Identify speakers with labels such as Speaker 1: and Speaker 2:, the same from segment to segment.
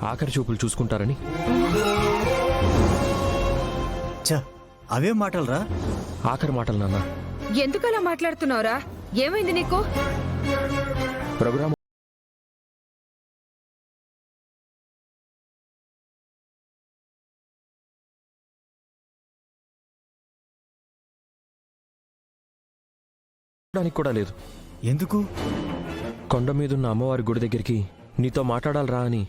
Speaker 1: ఆఖరి చూపులు చూసుకుంటారని.
Speaker 2: చ అవేం మాటలరా?
Speaker 1: ఆఖరి మాటలు నాన్న.
Speaker 3: ఎందుకలా మాట్లాడుతున్నావురా? ఏమైంది నీకు?
Speaker 1: ప్రోగ్రామ్ కూడా లేదు.
Speaker 2: ఎందుకు?
Speaker 1: కొండ మీదున్న అమ్మవారి గుడి దగ్గరికి నీతో మాట్లాడాలరా అని.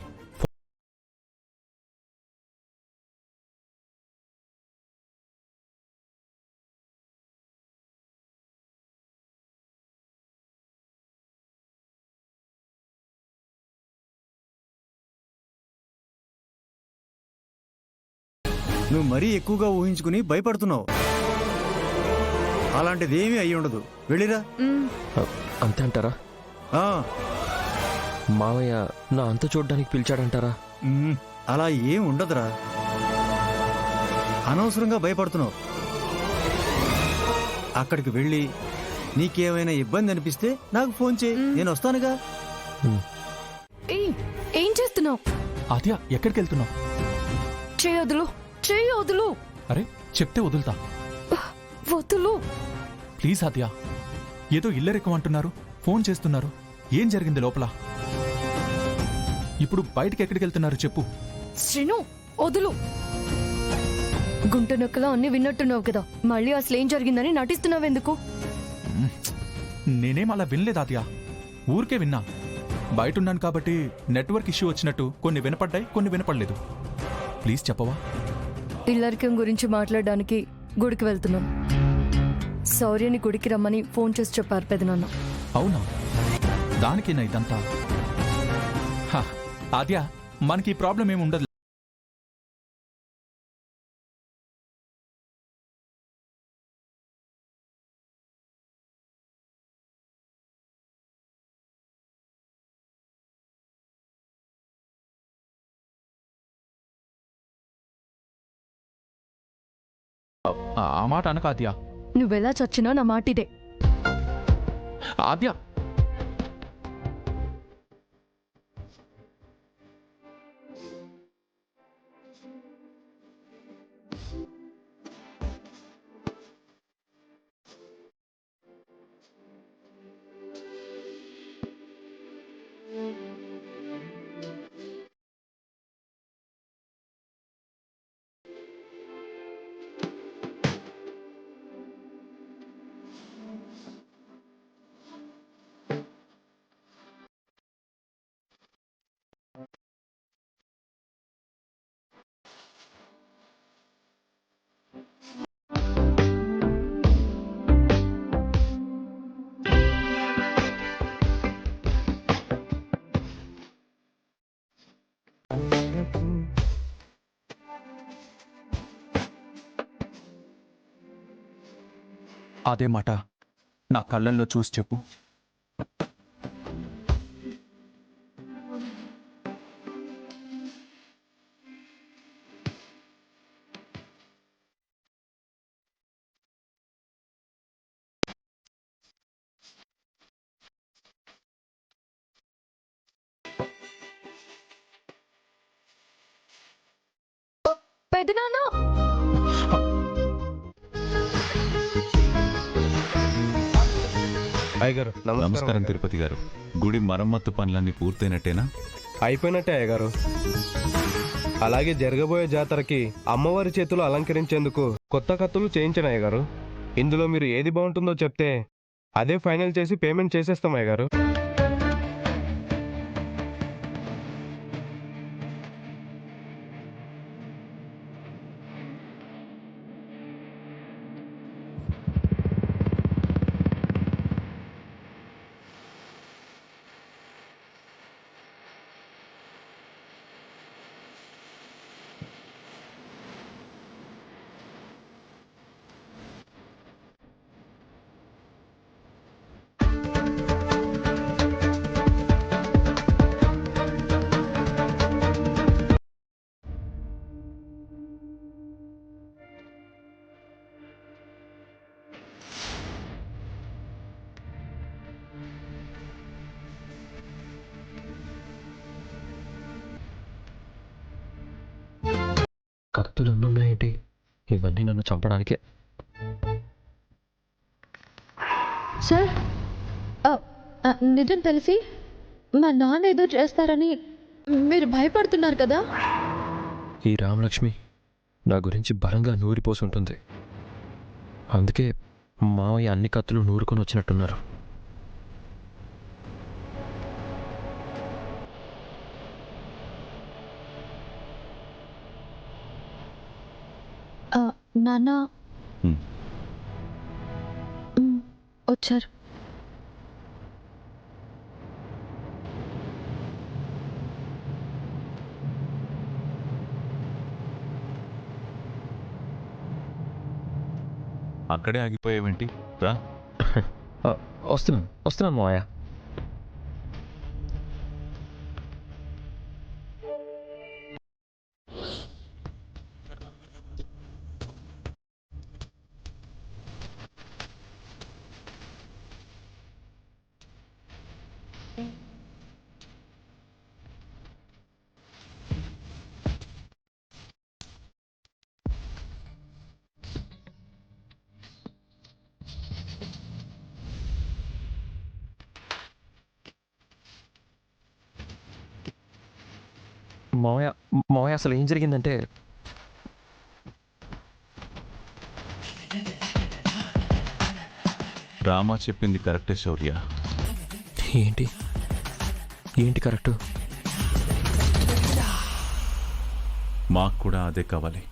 Speaker 2: నువ్వు మరీ ఎక్కువగా ఊహించుకుని భయపడుతున్నావు. అలాంటిదేమీ అయ్యి ఉండదు. వెళ్ళిరా.
Speaker 1: అంతే అంటారా?
Speaker 2: ఆ,
Speaker 1: మావయ్య నా అంత చూడ్డానికి పిలిచాడంటారా?
Speaker 2: అలా ఏం ఉండదురా. అనవసరంగా భయపడుతున్నావు. అక్కడికి వెళ్ళి నీకేమైనా ఇబ్బంది అనిపిస్తే నాకు ఫోన్ చేయి, నేను వస్తానుగా.
Speaker 3: ఏం చేస్తున్నావు?
Speaker 4: ఆద్య, ఎక్కడికి వెళ్తున్నావు?
Speaker 3: చేయొదులు, చేయొదులు.
Speaker 4: అరే చెప్తే వదులుతా.
Speaker 3: వదులు
Speaker 4: ప్లీజ్ ఆద్య. ఏదో ఇల్లరెక్కం అంటున్నారు, ఫోన్ చేస్తున్నారు. ఏం జరిగింది లోపల? ఇప్పుడు బయటికి ఎక్కడికి వెళ్తున్నారు చెప్పు.
Speaker 3: శ్రీను, వదులు. గుంట నొక్కలో అన్ని విన్నట్టున్నావు కదా, మళ్ళీ అసలు ఏం జరిగిందని నటిస్తున్నావెందుకు?
Speaker 4: నేనేం అలా వినలేదు ఆద్య, ఊరికే విన్నా. బయటున్నాను కాబట్టి నెట్వర్క్ ఇష్యూ వచ్చినట్టు కొన్ని వినపడ్డాయి, కొన్ని వినపడలేదు. ప్లీజ్ చెప్పవా?
Speaker 3: ఇల్లరికం గురించి మాట్లాడడానికి గుడికి వెళ్తున్నాం. శౌర్యని గుడికి రమ్మని ఫోన్ చేసి చెప్పారు పెదనాన్న.
Speaker 4: అవునా? దానికేనా ఇదంతా? ఆద్య, మనకి ఈ ప్రాబ్లం ఏమి ఉండదు. ఆ మాట అనక ఆద్య.
Speaker 3: నువ్వెలా చచ్చినా నా మాటిదే.
Speaker 4: ఆద్య, అదే మాట నా కళ్ళల్లో చూసి చెప్పు.
Speaker 3: పెదనాన్న,
Speaker 5: అయ్యగారు
Speaker 6: నమస్కారం తిరుపతి గారు. గుడి మరమ్మత్తు పనులన్నీ పూర్తయినట్టేనా?
Speaker 5: అయిపోయినట్టే అయ్యగారు. అలాగే జరగబోయే జాతరకి అమ్మవారి చేతులు అలంకరించేందుకు కొత్త కత్తులు చేయించాను అయ్యగారు. ఇందులో మీరు ఏది బాగుంటుందో చెప్తే అదే ఫైనల్ చేసి పేమెంట్ చేసేస్తాం అయ్యగారు.
Speaker 1: కత్తులు ఉన్నాయేంటి? ఇవన్నీ నన్ను చంపడానికే.
Speaker 7: సార్ నిజం తెలిసి మా నాన్న ఏదో చేస్తారని మీరు భయపడుతున్నారు కదా?
Speaker 1: ఈ రామలక్ష్మి నా గురించి బలంగా నూరిపోసి ఉంటుంది. అందుకే మావయ్య అన్ని కత్తులు నూరుకొని వచ్చినట్టున్నారు.
Speaker 7: నాన్న
Speaker 6: హ్మ్.
Speaker 7: వచ్చారు.
Speaker 6: అక్కడే ఆగిపోయావేంటి? రా.
Speaker 1: వస్తున్నాను మావయ్య. మావయ్య అసలు ఏం జరిగిందంటే,
Speaker 6: రామా చెప్పింది కరెక్టే శౌర్య.
Speaker 1: ఏంటి ఏంటి కరెక్టు?
Speaker 6: మాకు కూడా అదే కావాలి.